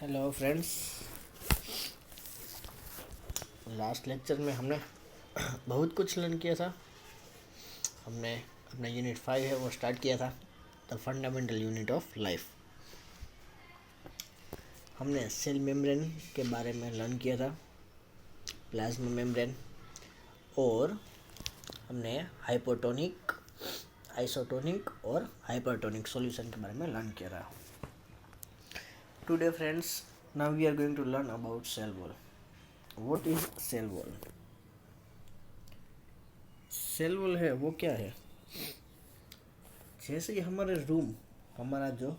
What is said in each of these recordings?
Hello friends. Last lecture में हमने बहुत कुछ लर्न किया था। हमने अपना यूनिट 5 है वो स्टार्ट किया था, the fundamental unit of life. हमने सेल मेम्ब्रेन के बारे में लर्न किया था, प्लाज्मा मेम्ब्रेन, और हमने हाइपोटोनिक, आइसोटोनिक और हाइपरटोनिक सॉल्यूशन के बारे में लर्न किया था। Today friends, now we are going to learn about cell wall. What is cell wall? Cell wall है वो क्या है? जैसे कि हमारा जो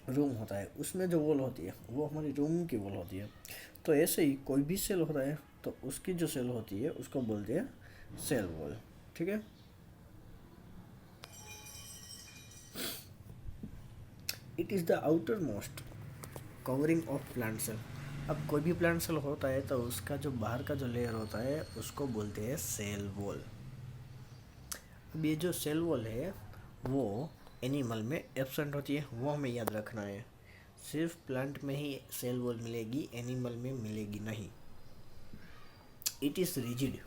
रूम होता है उसमें जो वॉल होती है वो हमारी रूम की वॉल होती है। तो ऐसे ही कोई भी सेल होता है तो उसकी जो सेल होती है उसको बोलते हैं सेल वॉल। ठीक है। It is the outermost covering of plant cell. अब कोई भी प्लांट सेल होता है तो उसका जो बाहर का जो लेयर होता है उसको बोलते हैं सेल वॉल। अब ये जो सेल वॉल है वो एनिमल में एब्सेंट होती है, वो हमें याद रखना है। सिर्फ प्लांट में ही सेल वॉल मिलेगी, एनिमल में मिलेगी नहीं। It is rigid.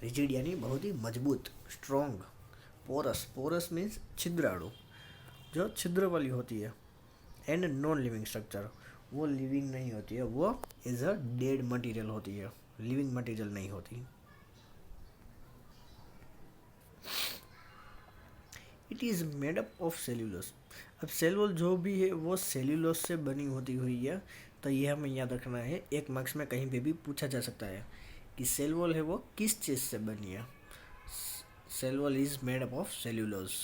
रिजिड यानी बहुत ही मजबूत, स्ट्रॉन्ग। पोरस, पोरस मीन्स छिद्राणु, जो छिद्र वाली होती है। एंड नॉन लिविंग स्ट्रक्चर, वो लिविंग नहीं होती है, वो इज़ अ डेड मटेरियल होती है, लिविंग मटेरियल नहीं होती। It is made up of cellulose. अब सेल वॉल जो भी है वो सेल्यूलोस से बनी होती हुई है। तो ये हमें याद रखना है, एक मार्क्स में कहीं पे भी पूछा जा सकता है कि सेल वॉल है वो किस चीज़ से बनी है। Cell wall is made up of cellulose.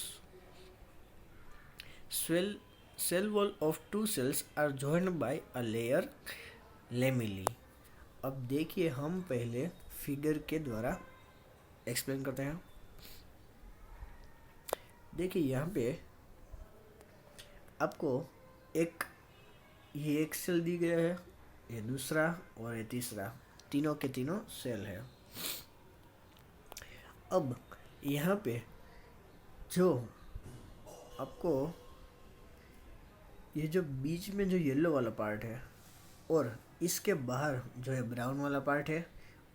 Cell wall of two cells are joined by a layer lamellae. अब देखिए, हम पहले फिगर के द्वारा एक्सप्लेन करते हैं। देखिए यहाँ पे आपको ये एक सेल दी गया है, ये दूसरा और ये तीसरा, तीनों के तीनों सेल है। अब यहाँ पे जो आपको ये जो बीच में जो येलो वाला पार्ट है और इसके बाहर जो है ब्राउन वाला पार्ट है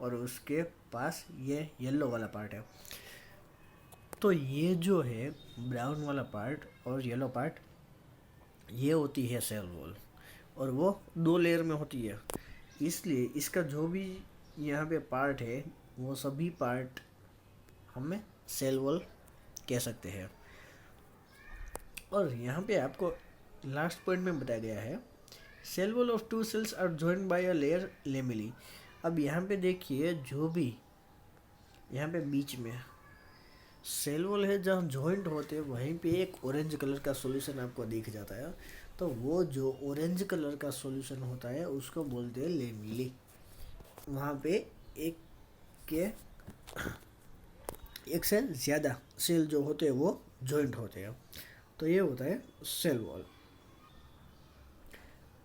और उसके पास ये येलो वाला पार्ट है। तो ये जो है ब्राउन वाला पार्ट और येलो पार्ट, ये होती है सेल वॉल, और वो दो लेयर में होती है। इसलिए इसका जो भी यहाँ पे पार्ट है वो सभी पार्ट हमें सेल वॉल कह सकते हैं। और यहाँ पे आपको लास्ट पॉइंट में बताया गया है, cell wall of two cells are joined by a layer lamellae. अब यहाँ पे देखिए, जो भी यहाँ पे बीच में सेल वॉल है जहाँ जॉइंट होते हैं वहीं पे एक ऑरेंज कलर का सॉल्यूशन आपको दिख जाता है। तो वो जो ऑरेंज कलर का सॉल्यूशन होता है उसको बोलते हैं लेमिली। वहाँ पे एक के एक से ज़्यादा सेल जो होते हैं वो जॉइंट होते हैं। तो ये होता है सेल वॉल।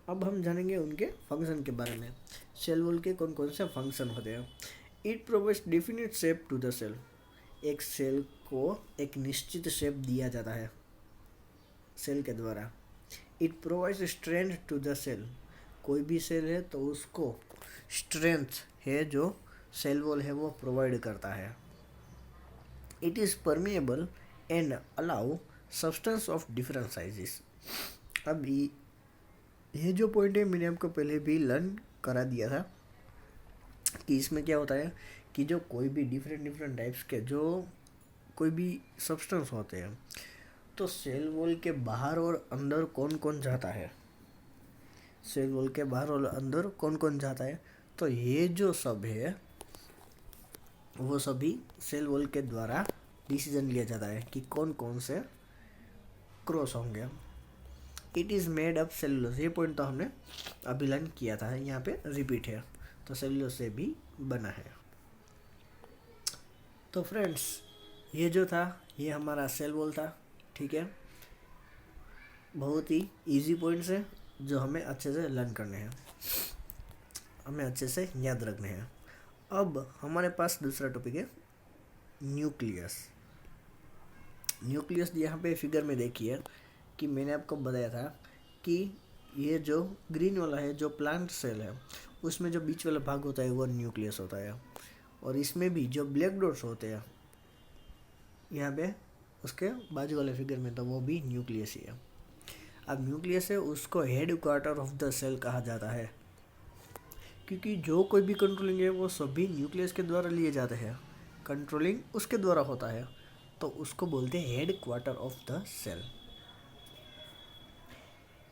अब हम जानेंगे उनके फंक्शन के बारे में। सेल वॉल के कौन कौन से फंक्शन होते हैं। It provides definite shape to the cell. एक सेल को एक निश्चित शेप दिया जाता है सेल के द्वारा। It provides strength to the cell. कोई भी सेल है तो उसको स्ट्रेंथ है जो सेल वॉल है वो प्रोवाइड करता है। It is permeable and allow substance of different sizes. अब ये जो पॉइंट है मैंने आपको पहले भी लर्न करा दिया था कि इसमें क्या होता है कि जो कोई भी डिफरेंट टाइप्स के जो कोई भी सब्सटेंस होते हैं तो सेल वॉल के बाहर और अंदर कौन कौन जाता है, सेल वॉल के बाहर और अंदर कौन कौन जाता है, तो ये जो सब है वो सभी सेल वॉल के द्वारा डिसीजन लिया जाता है कि कौन कौन से क्रॉस होंगे। It is made up cellulose. ये पॉइंट तो हमने अभी लर्न किया था, यहाँ पे रिपीट है। तो सेलुलोज से भी बना है। तो फ्रेंड्स, ये जो था ये हमारा सेल वॉल था। ठीक है, बहुत ही इजी पॉइंट्स है जो हमें अच्छे से लर्न करने हैं, हमें अच्छे से याद रखने हैं। अब हमारे पास दूसरा टॉपिक है न्यूक्लियस। न्यूक्लियस यहाँ पे फिगर में देखिए कि मैंने आपको बताया था कि ये जो ग्रीन वाला है जो प्लांट सेल है, उसमें जो बीच वाला भाग होता है वो न्यूक्लियस होता है। और इसमें भी जो ब्लैक डॉट्स होते हैं यहाँ पे उसके बाजू वाले फिगर में, तो वो भी न्यूक्लियस ही है। अब न्यूक्लियस है उसको head quarter of the cell कहा जाता है, क्योंकि जो कोई भी कंट्रोलिंग है वो सभी न्यूक्लियस के द्वारा लिए जाते हैं, कंट्रोलिंग उसके द्वारा होता है, तो उसको बोलते हैं head quarter of the cell.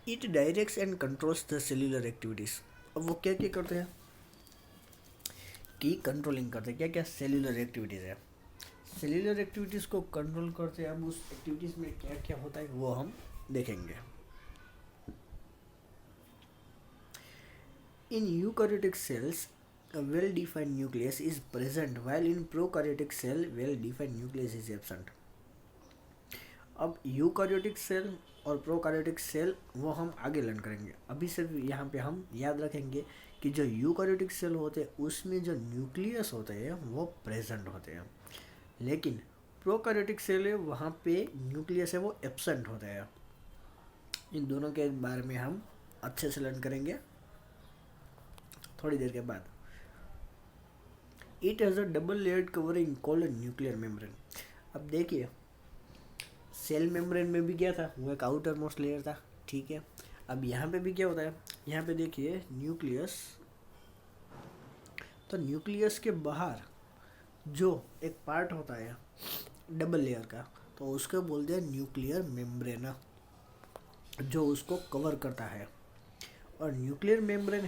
It directs and controls the cellular activities. अब वो क्या क्या करते हैं कि कंट्रोलिंग करते हैं, क्या क्या सेल्यूलर एक्टिविटीज़ है। सेल्यूलर एक्टिविटीज़ को कंट्रोल करते हैं। अब उस एक्टिविटीज़ में क्या क्या होता है वो हम देखेंगे। In eukaryotic cells a well-defined nucleus is present, while in prokaryotic cell well-defined nucleus is absent. अब यूकैरियोटिक सेल और प्रोकैरियोटिक सेल वो हम आगे लर्न करेंगे। अभी सिर्फ यहाँ पे हम याद रखेंगे कि जो यूकैरियोटिक सेल होते हैं उसमें जो न्यूक्लियस होते हैं वो प्रेजेंट होते हैं, लेकिन प्रोकैरियोटिक सेल है वहाँ पे न्यूक्लियस है वो एब्सेंट होते हैं। इन दोनों के बारे में हम अच्छे से लर्न करेंगे थोड़ी देर के बाद। It has a double layered covering called nuclear membrane. अब देखिए सेल मेम्ब्रेन में भी क्या था, वो एक आउटर मोस्ट लेयर था, ठीक है। अब यहाँ पे भी क्या होता है, यहाँ पे देखिए न्यूक्लियस, तो न्यूक्लियस के बाहर जो एक पार्ट होता है डबल लेयर का, तो उसको बोलते हैं न्यूक्लियर मेम्ब्रेन, जो उसको कवर करता है। और nuclear membrane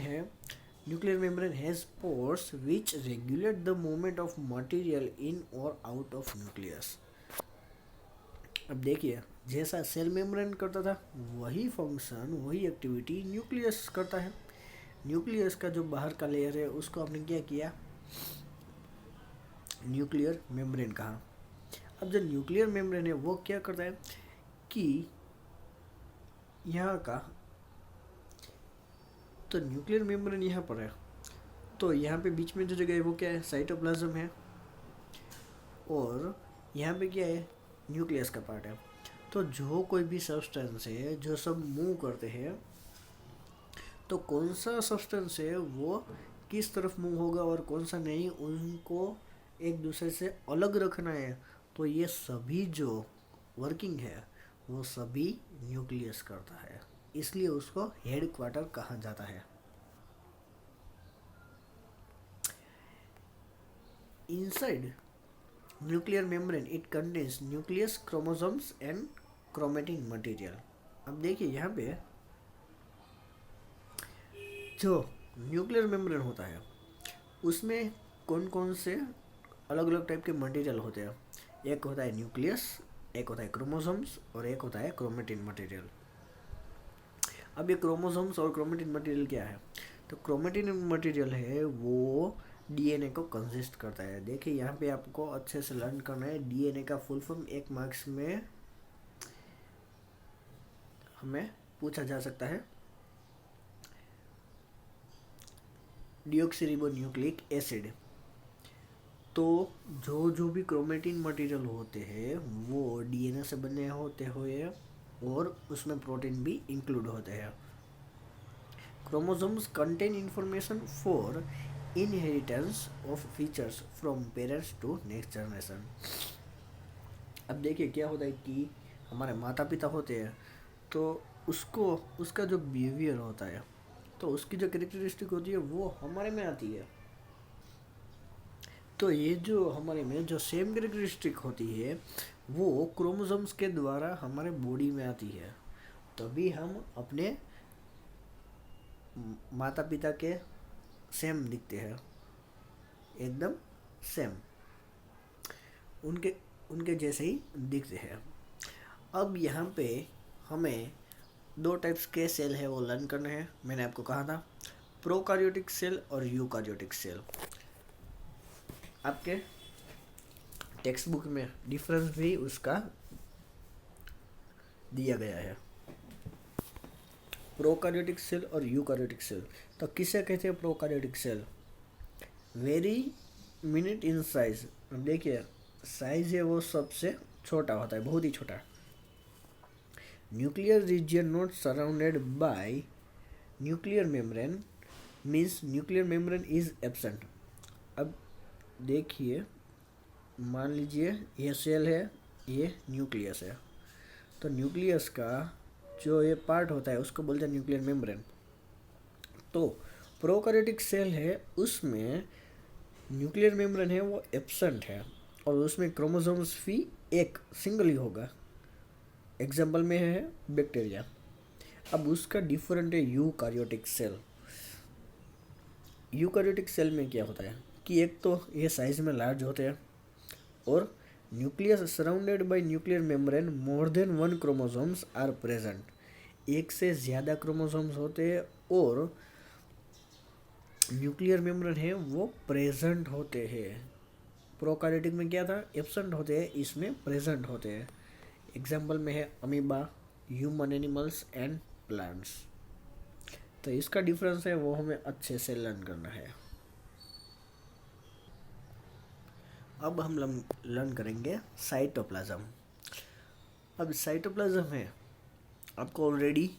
has pores which regulate the movement of material in और आउट ऑफ न्यूक्लियस। अब देखिए जैसा सेल मेम्ब्रेन करता था वही फंक्शन वही एक्टिविटी न्यूक्लियस करता है। न्यूक्लियस का जो बाहर का लेयर है उसको आपने क्या किया, न्यूक्लियर मेम्ब्रेन कहा। अब जो न्यूक्लियर मेम्ब्रेन है वो क्या करता है कि यहाँ का, तो न्यूक्लियर मेम्ब्रेन यहाँ पर है, तो यहाँ पे बीच में जो जगह है वो क्या है, साइटोप्लाज्म है, और यहाँ पे क्या है, न्यूक्लियस का पार्ट है। तो जो कोई भी सब्सटेंस है जो सब मूव करते हैं, तो कौन सा सब्सटेंस है वो किस तरफ मूव होगा और कौन सा नहीं, उनको एक दूसरे से अलग रखना है। तो ये सभी जो वर्किंग है वो सभी न्यूक्लियस करता है, इसलिए उसको हेड क्वार्टर कहा जाता है। Inside nuclear membrane it contains nucleus, chromosomes and chromatin material. अब देखिए यहाँ पे जो न्यूक्लियर मेम्ब्रेन होता है उसमें कौन कौन से अलग अलग टाइप के मटेरियल होते हैं। एक होता है न्यूक्लियस, एक होता है क्रोमोसोम्स और एक होता है क्रोमेटिन मटेरियल। अब ये क्रोमोसोम्स और क्रोमेटिन मटेरियल क्या है, तो क्रोमेटिन मटेरियल है वो डीएनए को कंसिस्ट करता है। देखिए यहाँ पे आपको अच्छे से लर्न करना है, डीएनए का फुल फॉर्म एक मार्क्स में हमें पूछा जा सकता है, डिऑक्सीरिबोन्यूक्लिक एसिड। तो जो जो भी क्रोमेटिन मटेरियल होते हैं वो डीएनए से बने होते हुए और उसमें प्रोटीन भी इंक्लूड होते हैं। Chromosomes contain information for inheritance of features from parents to next generation. अब देखिए क्या होता है कि हमारे माता पिता होते हैं, तो उसको उसका जो बिहेवियर होता है, तो उसकी जो कैरेक्टरिस्टिक होती है वो हमारे में आती है। तो ये जो हमारे में जो सेम कैरेक्टरिस्टिक होती है वो क्रोमोसोम्स के द्वारा हमारे बॉडी में आती है, तभी हम अपने माता पिता के सेम दिखते हैं, एकदम सेम उनके उनके जैसे ही दिखते हैं। अब यहाँ पे हमें दो टाइप्स के सेल है वो लर्न करने हैं। मैंने आपको कहा था प्रोकैरियोटिक सेल और यूकैरियोटिक सेल। आपके टेक्स्ट बुक में डिफरेंस भी उसका दिया गया है, प्रोकैरियोटिक सेल और यूकैरियोटिक सेल। तो किसे कहते हैं prokaryotic cell, very minute in size. अब देखिए साइज है वो सबसे छोटा होता है, बहुत ही छोटा। Nuclear region not surrounded by nuclear membrane means nuclear membrane is absent. अब देखिए, मान लीजिए ये सेल है, ये न्यूक्लियस है, तो न्यूक्लियस का जो ये पार्ट होता है उसको बोलते हैं न्यूक्लियर मेम्ब्रेन। तो प्रोकैरियोटिक सेल है, उसमें न्यूक्लियर मेम्ब्रेन है वो एब्सेंट है, और उसमें क्रोमोसोम्स भी एक सिंगल ही होगा। एग्जाम्पल में है बैक्टीरिया। अब उसका डिफरेंट है यूकैरियोटिक सेल। यूकैरियोटिक सेल में क्या होता है कि एक तो ये साइज में लार्ज होते हैं, और nucleus surrounded by nuclear membrane, more than one chromosomes are present. एक से ज़्यादा क्रोमोसोम्स होते हैं और न्यूक्लियर मेम्ब्रेन है वो प्रेजेंट होते हैं। प्रोकैरियोटिक में क्या था, एब्सेंट होते हैं, इसमें प्रेजेंट होते हैं। एग्जाम्पल में है amoeba, human animals and plants. तो इसका डिफरेंस है वो हमें अच्छे से लर्न करना है। अब हम लर्न करेंगे साइटोप्लाज्म। अब साइटोप्लाज्म है, आपको ऑलरेडी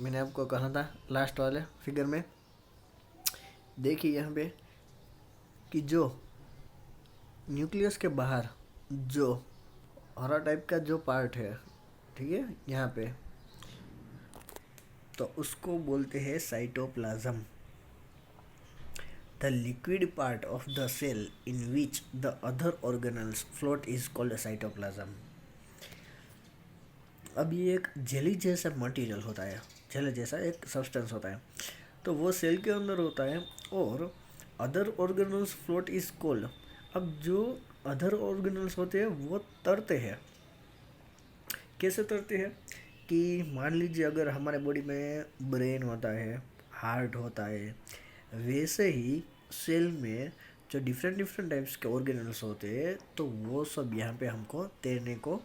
मैंने आपको कहा था लास्ट वाले फिगर में, देखिए यहाँ पे कि जो न्यूक्लियस के बाहर जो हरा टाइप का जो पार्ट है, ठीक है, यहाँ पे, तो उसको बोलते हैं cytoplasm. The liquid part of the cell in which the other organelles float is called cytoplasm. अब ये एक जेली जैसा मटेरियल होता है, जेली जैसा एक सब्सटेंस होता है, तो वो सेल के अंदर होता है, और other organelles float is called. अब जो अदर ऑर्गेनल्स होते हैं वो तरते हैं। कैसे तरते हैं कि मान लीजिए अगर हमारे बॉडी में ब्रेन होता है, हार्ट होता है, वैसे ही सेल में जो डिफरेंट डिफरेंट टाइप्स के ऑर्गेनल्स होते हैं, तो वो सब यहाँ पे हमको तैरने को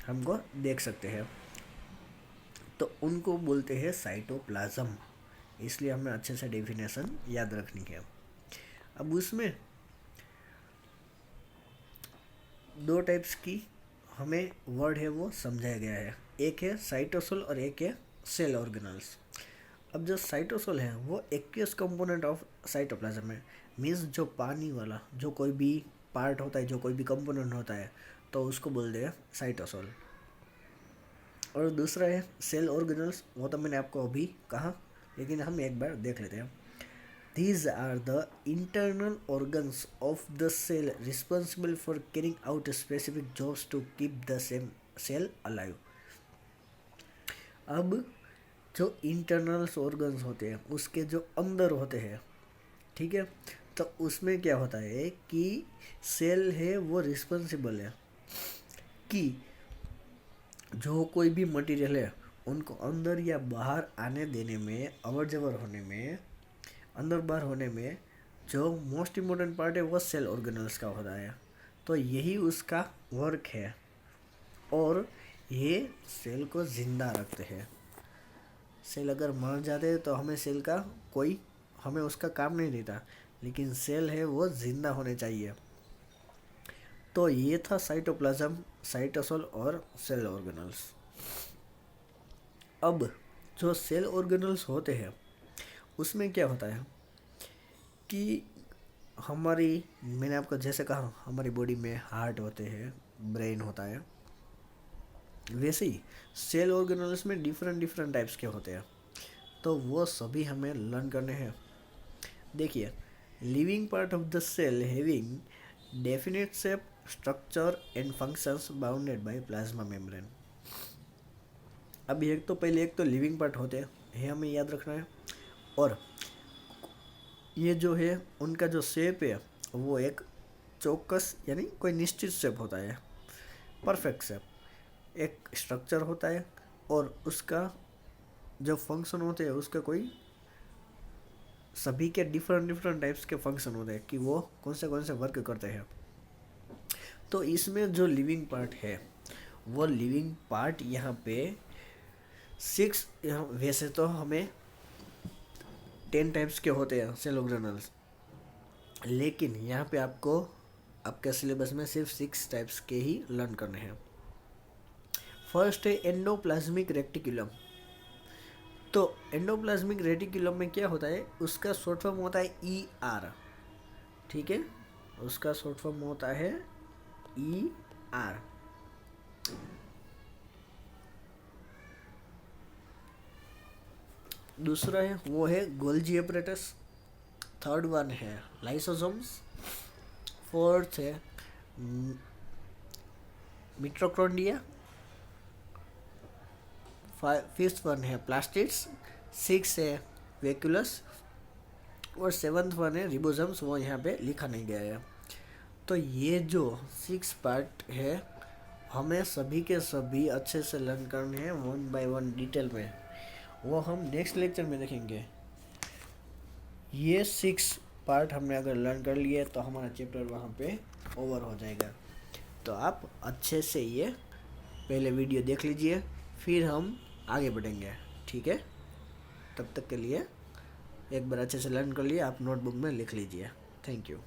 हमको देख सकते हैं, तो उनको बोलते हैं साइटोप्लाज्म। इसलिए हमें अच्छे से डेफिनेशन याद रखनी है। अब उसमें दो टाइप्स की हमें वर्ड है वो समझाया गया है, एक है साइटोसोल और एक है सेल ऑर्गेनल्स। अब जो साइटोसोल है वो एक्वियस कंपोनेंट ऑफ साइटोप्लाज्म है, मीन्स जो पानी वाला जो कोई भी पार्ट होता है, जो कोई भी कंपोनेंट होता है, तो उसको बोलते हैं साइटोसोल। और दूसरा है सेल ऑर्गेनल्स, वो तो मैंने आपको अभी कहा, लेकिन हम एक बार देख लेते हैं। These are the internal organs of the cell responsible for carrying out specific jobs to keep the same cell alive. अब जो इंटरनल ऑर्गन्स होते हैं उसके जो अंदर होते हैं, ठीक है, तो उसमें क्या होता है कि सेल है वो रिस्पॉन्सिबल है कि जो कोई भी मटेरियल है उनको अंदर या बाहर आने देने में, अवर जवर होने में, अंदर बाहर होने में जो मोस्ट इम्पोर्टेंट पार्ट है वो सेल ऑर्गेनल्स का होता है। तो यही उसका वर्क है, और ये सेल को ज़िंदा रखते हैं। सेल अगर मर जाते हैं तो हमें उसका काम नहीं देता, लेकिन सेल है वो ज़िंदा होने चाहिए। तो ये था साइटोप्लाज्म, साइटोसोल और सेल ऑर्गेनल्स। अब जो सेल ऑर्गेनल्स होते हैं उसमें क्या होता है कि मैंने आपको जैसे कहा हमारी बॉडी में हार्ट होते हैं, ब्रेन होता है, वैसे ही सेल ऑर्गेनल्स में डिफरेंट डिफरेंट टाइप्स के होते हैं, तो वो सभी हमें लर्न करने हैं। देखिए, living part of the cell having definite shape, structure and functions bounded by plasma membrane. अब एक तो लिविंग पार्ट होते हैं, हमें याद रखना है, और ये जो है उनका जो शेप है वो एक चौकस यानी कोई निश्चित शेप होता है, परफेक्ट शेप, एक स्ट्रक्चर होता है, और उसका जो फंक्शन होते हैं उसका कोई सभी के डिफरेंट डिफरेंट टाइप्स के फंक्शन होते हैं कि वो कौन से वर्क करते हैं। तो इसमें जो लिविंग पार्ट है वो लिविंग पार्ट यहाँ पे 6, वैसे तो हमें 10 टाइप्स के होते हैं सेल ऑर्गेनल्स, लेकिन यहाँ पे आपको आपके सिलेबस में सिर्फ 6 टाइप्स के ही लर्न करने हैं। फर्स्ट है एंडोप्लाज्मिक रेक्टिकुलम। तो एंडोप्लाज्मिक रेटिकुलम में क्या होता है, उसका शॉर्ट फॉर्म होता है ER, ठीक है, उसका शॉर्ट फॉर्म होता है ER। दूसरा है वो है गोल्जी एपरेटस, थर्ड वन है लाइसोसोम्स, फोर्थ है मिटोकॉन्ड्रिया, फिफ्थ वन है प्लास्टिड्स, सिक्स है वेक्यूलस और सेवन्थ वन है रिबोसोम्स, वो यहाँ पे लिखा नहीं गया है। तो ये जो 6 पार्ट है हमें सभी के सभी अच्छे से लर्न करने हैं 1 बाय 1 डिटेल में, वो हम नेक्स्ट लेक्चर में देखेंगे। ये 6 पार्ट हमने अगर लर्न कर लिए तो हमारा चैप्टर वहाँ पे ओवर हो जाएगा। तो आप अच्छे से ये पहले वीडियो देख लीजिए, फिर हम आगे बढ़ेंगे, ठीक है। तब तक के लिए एक बार अच्छे से लर्न कर लिए, आप नोटबुक में लिख लीजिए। Thank you.